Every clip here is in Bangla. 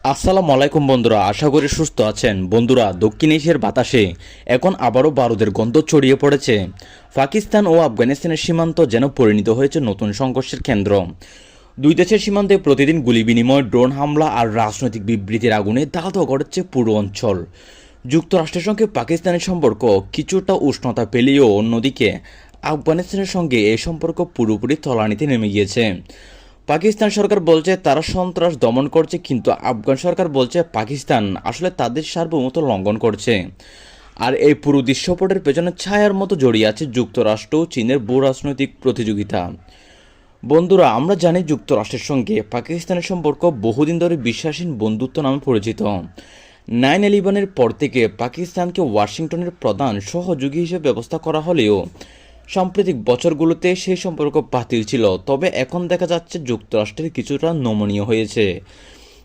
আসসালামু আলাইকুম বন্ধুরা, আশা করি সুস্থ আছেন। বন্ধুরা, দক্ষিণ এশিয়ার বাতাসে এখন আবারও বারুদের গন্ধ ছড়িয়ে পড়েছে। পাকিস্তান ও আফগানিস্তানের সীমান্ত যেন পরিণত হয়েছে নতুন সংঘর্ষের কেন্দ্র। দুই দেশের সীমান্তে প্রতিদিন গুলি বিনিময়, ড্রোন হামলা আর রাজনৈতিক বিবৃতির আগুনে দাহ করছে পুরো অঞ্চল। যুক্তরাষ্ট্রের সঙ্গে পাকিস্তানের সম্পর্ক কিছুটা উষ্ণতা পেলেও অন্যদিকে আফগানিস্তানের সঙ্গে এই সম্পর্ক পুরোপুরি তলানিতে নেমে গিয়েছে। পাকিস্তান সরকার বলছে তারা সন্ত্রাস দমন করছে, কিন্তু আফগান সরকার বলছে পাকিস্তান আসলে তাদের সার্বভৌমত্ব লঙ্ঘন করছে। আর এই পুরো দৃশ্যপটের পেছনে ছায়ার মতো জড়িয়ে আছে যুক্তরাষ্ট্র ও চীনের ভূ রাজনৈতিক প্রতিযোগিতা। বন্ধুরা, আমরা জানি যুক্তরাষ্ট্রের সঙ্গে পাকিস্তানের সম্পর্ক বহুদিন ধরে বিশ্বাসহীন বন্ধুত্ব নামে পরিচিত। 9/11-এর পর থেকে পাকিস্তানকে ওয়াশিংটনের প্রধান সহযোগী হিসেবে ব্যবস্থা করা হলেও সাম্প্রতিক বছরগুলোতে সেই সম্পর্ক বাতিল ছিল। তবে এখন দেখা যাচ্ছে যুক্তরাষ্ট্রের কিছুটা নমনীয় হয়েছে।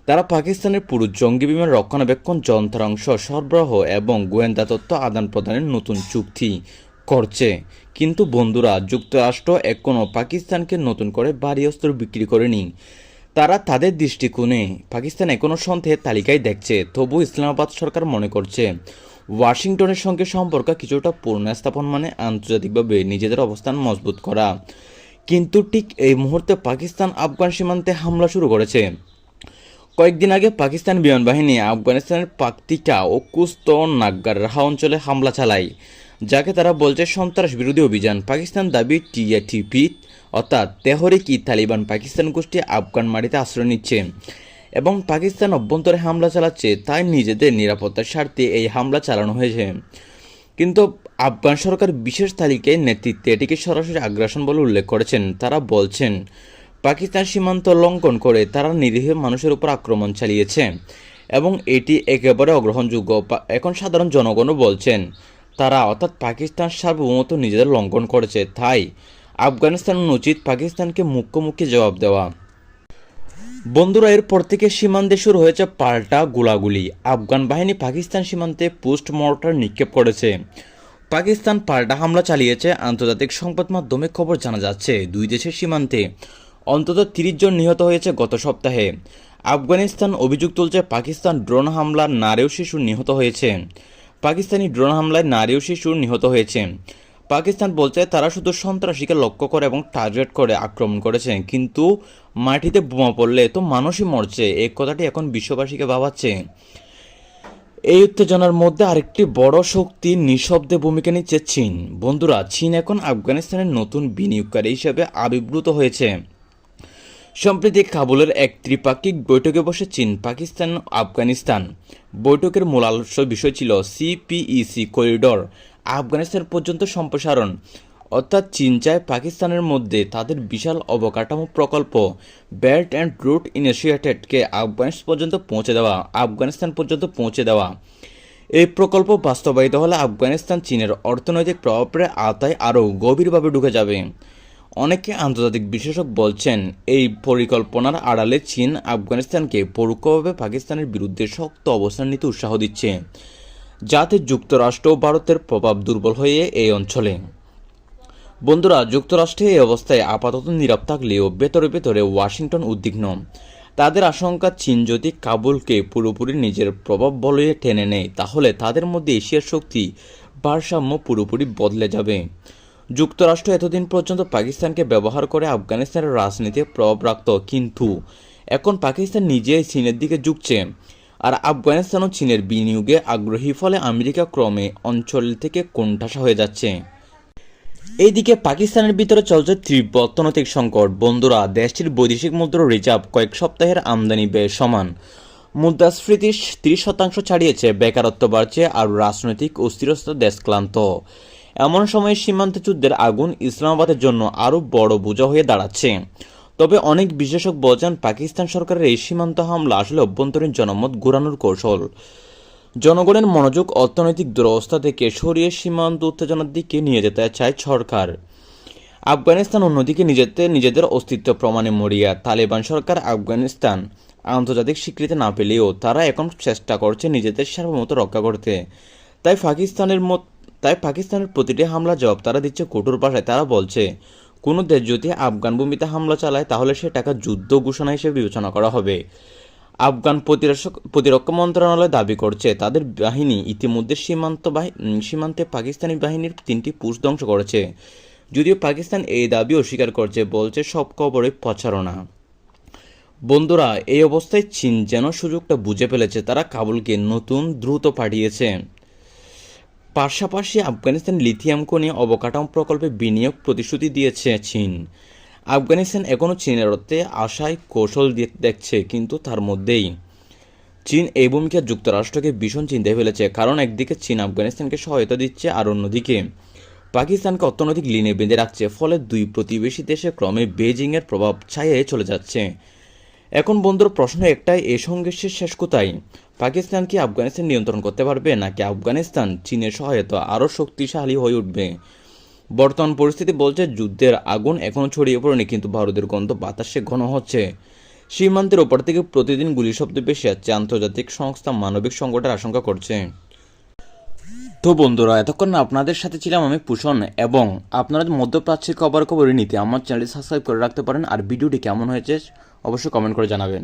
তারা পাকিস্তানের পুরো জঙ্গি বিমান রক্ষণাবেক্ষণ, যন্ত্রাংশ সরবরাহ এবং গোয়েন্দা তথ্য আদান প্রদানের নতুন চুক্তি করছে। কিন্তু বন্ধুরা, যুক্তরাষ্ট্র এখনও পাকিস্তানকে নতুন করে ভারী অস্ত্র বিক্রি করেনি। তারা তাদের দৃষ্টিকোণে পাকিস্তান এখনও সন্দেহের তালিকায় দেখছে। তবু ইসলামাবাদ সরকার মনে করছে ওয়াশিংটনের সঙ্গে সম্পর্ক কিছুটা পুনঃস্থাপন মানে আন্তর্জাতিকভাবে নিজেদের অবস্থান মজবুত করা। কিন্তু ঠিক এই মুহূর্তে পাকিস্তান আফগান সীমান্তে হামলা শুরু করেছে। কয়েকদিন আগে পাকিস্তান বিমান বাহিনী আফগানিস্তানের পাকতিকা ও কুস্ত নাগ্গার রাহা অঞ্চলে হামলা চালায়, যাকে তারা বলছে সন্ত্রাস বিরোধী অভিযান। পাকিস্তান দাবি টিআইটিপি অর্থাৎ তেহরিক-ই তালিবান পাকিস্তান গোষ্ঠী আফগান মাটিতে আশ্রয় নিচ্ছে এবং পাকিস্তান অভ্যন্তরে হামলা চালাচ্ছে, তাই নিজেদের নিরাপত্তার স্বার্থে এই হামলা চালানো হয়েছে। কিন্তু আফগান সরকার বিশেষ তালিকায় নেতৃত্বে এটিকে সরাসরি আগ্রাসন বলে উল্লেখ করেছেন। তারা বলছেন পাকিস্তান সীমান্ত লঙ্ঘন করে তারা নিরীহ মানুষের উপর আক্রমণ চালিয়েছে এবং এটি একেবারে অগ্রহণযোগ্য। এখন সাধারণ জনগণও বলছেন তারা অর্থাৎ পাকিস্তান সার্বভৌমত্ব নিজেদের লঙ্ঘন করেছে, তাই আফগানিস্তানের উচিত পাকিস্তানকে মুখোমুখি জবাব দেওয়া। বন্ধুরা, এরপর থেকে সীমান্তে শুরু হয়েছে পাল্টা গোলাগুলি। আফগান বাহিনী পাকিস্তান সীমান্তে পোস্ট মর্টার নিক্ষেপ করেছে। পাকিস্তান পাল্টা হামলা চালিয়েছে। আন্তর্জাতিক সংবাদ মাধ্যমে খবর জানা যাচ্ছে দুই দেশের সীমান্তে অন্তত 30 জন নিহত হয়েছে গত সপ্তাহে। আফগানিস্তান অভিযোগ তুলছে পাকিস্তান ড্রোন হামলায় নারী ও শিশু নিহত হয়েছে। পাকিস্তানি ড্রোন হামলায় নারী ও শিশু নিহত হয়েছে। পাকিস্তান বলছে তারা শুধু সন্ত্রাসীকে লক্ষ্য করে এবং টার্গেট করে আক্রমণ করেছে, কিন্তু মাটিতে বোমা পড়লে তো মানুষই মরছে। এই কথাটি এখন বিশ্ববাসীকে ভাবাচ্ছে। এই উত্তেজনার মধ্যে আরেকটি বড় শক্তি নিঃশব্দে ভূমিকা নিচ্ছে চীন। বন্ধুরা, চীন এখন আফগানিস্তানের নতুন বিনিয়োগকারী হিসেবে আবির্ভূত হয়েছে। সম্প্রতি কাবুলের এক ত্রিপাক্ষিক বৈঠকে বসে চীন, পাকিস্তান, আফগানিস্তান। বৈঠকের মূল আলোচ্য বিষয় ছিল সিপিইসি করিডর আফগানিস্তান পর্যন্ত সম্প্রসারণ। অর্থাৎ চীন চায় পাকিস্তানের মধ্যে তাদের বিশাল অবকাঠামো প্রকল্প বেল্ট অ্যান্ড রুট ইনিশিয়েটিভকে আফগানিস্তান পর্যন্ত পৌঁছে দেওয়া। এই প্রকল্প বাস্তবায়িত হলে আফগানিস্তান চীনের অর্থনৈতিক প্রভাবের আওতায় আরও গভীরভাবে ঢুকে যাবে। অনেকে আন্তর্জাতিক বিশ্লেষক বলছেন এই পরিকল্পনার আড়ালে চীন আফগানিস্তানকে পরোক্ষভাবে পাকিস্তানের বিরুদ্ধে শক্ত অবস্থান নিতে উৎসাহ দিচ্ছে, যাতে যুক্তরাষ্ট্র ও ভারতের প্রভাব দুর্বল হয়ে এই অঞ্চলে। বন্ধুরা, যুক্তরাষ্ট্রে এই অবস্থায় আপাতত নীরব থাকলেও ভেতরে ভেতরে ওয়াশিংটন উদ্বিগ্ন। তাদের আশঙ্কা চীন যদি কাবুলকে পুরোপুরি নিজের প্রভাব বলয়ে টেনে নেয়, তাহলে তাদের মধ্যে এশিয়ার শক্তি ভারসাম্য পুরোপুরি বদলে যাবে। যুক্তরাষ্ট্র এতদিন পর্যন্ত পাকিস্তানকে ব্যবহার করে আফগানিস্তানের রাজনীতিতে প্রভাব রাখত, কিন্তু এখন পাকিস্তান নিজেই চীনের দিকে ঝুঁকছে আর আফগানিস্তানও চীনের বিনিয়োগে আগ্রহী। ফলে আমেরিকা ক্রমে অঞ্চল থেকে কোণঠাসা হয়ে যাচ্ছে। এইদিকে পাকিস্তানের ভিতরে চলছে তীব্র অর্থনৈতিক সংকট। বন্ধুরা, দেশটির বৈদেশিক মুদ্রা রিজার্ভ কয়েক সপ্তাহের আমদানি ব্যয় সমান। মুদ্রাস্ফীতি 30% ছাড়িয়েছে, বেকারত্ব বাড়ছে আর রাজনৈতিক অস্থিরতা দেশ ক্লান্ত। এমন সময় সীমান্ত যুদ্ধের আগুন ইসলামাবাদের জন্য আরও বড় বোঝা হয়ে দাঁড়াচ্ছে। তবে অনেক বিশ্লেষক বলছেন পাকিস্তান সরকারের এই সীমান্ত হামলা আসলে অভ্যন্তরীণ জনমত ঘোরানোর কৌশল। জনগণের মনোযোগ অর্থনৈতিক দুরবস্থা থেকে সরিয়ে সীমান্ত উত্তেজনার দিকে নিয়ে যেতে চায় সরকার। আফগানিস্তান অন্যদিকে নিজেদের অস্তিত্ব প্রমাণে মরিয়া। তালেবান সরকার আফগানিস্তান আন্তর্জাতিক স্বীকৃতি না পেলেও তারা এখন চেষ্টা করছে নিজেদের সার্বভৌমত্ব রক্ষা করতে। তাই পাকিস্তানের প্রতিটি হামলা জবাব তারা দিচ্ছে কঠোর ভাষায়। তারা বলছে কোনো দেশ যদি আফগান ভূমিতে হামলা চালায় তাহলে সেটাকে যুদ্ধ ঘোষণা হিসেবে বিবেচনা করা হবে। আফগান প্রতিরক্ষা মন্ত্রণালয় দাবি করছে তাদের বাহিনী ইতিমধ্যে সীমান্তে পাকিস্তানি বাহিনীর 3টি পোস্ট ধ্বংস করেছে। যদিও পাকিস্তান এই দাবি অস্বীকার করছে, বলছে সব খবরই প্রচারণা। বন্ধুরা, এই অবস্থায় চীন যেন সুযোগটা বুঝে ফেলেছে, তারা কাবুলকে নতুন দ্রুত পাঠিয়েছে। পাশাপাশি আফগানিস্তান লিথিয়াম খনি অবকাঠামো প্রকল্পে বিনিয়োগ প্রতিশ্রুতি দিয়েছে চীন। আফগানিস্তান এখনও চীনের অর্থে আশায় কৌশল দেখছে, কিন্তু তার মধ্যেই চীন এই ভূমিকা যুক্তরাষ্ট্রকে ভীষণ চিন্তায় ফেলেছে। কারণ একদিকে চীন আফগানিস্তানকে সহায়তা দিচ্ছে, আর অন্যদিকে পাকিস্তানকে অর্থনৈতিক লিনে বেঁধে রাখছে। ফলে দুই প্রতিবেশী দেশে ক্রমে বেজিংয়ের প্রভাব ছায়ায় চলে যাচ্ছে। এখন বন্ধুর প্রশ্ন একটাই, এই সংঘর্ষের শেষ কোথায়? পাকিস্তান কি আফগানিস্তান নিয়ন্ত্রণ করতে পারবে, নাকি আফগানিস্তান চীনের সহায়তা আরও শক্তিশালী হয়ে উঠবে? বর্তমান পরিস্থিতি বলছে যুদ্ধের আগুন এখনও ছড়িয়ে পড়েনি, কিন্তু ভারতের গন্ধ বাতাসে ঘন হচ্ছে। সীমান্তের ওপর থেকে প্রতিদিন গুলির শব্দ বেশি আসছে, আন্তর্জাতিক সংস্থা মানবিক সংকটের আশঙ্কা করছে। তো বন্ধুরা, এতক্ষণ আপনাদের সাথে ছিলাম আমি পুষণ, এবং আপনারা মধ্যপ্রাচ্যের খবর নিতে আমার চ্যানেলটি সাবস্ক্রাইব করে রাখতে পারেন। আর ভিডিওটি কেমন হয়েছে অবশ্যই কমেন্ট করে জানাবেন।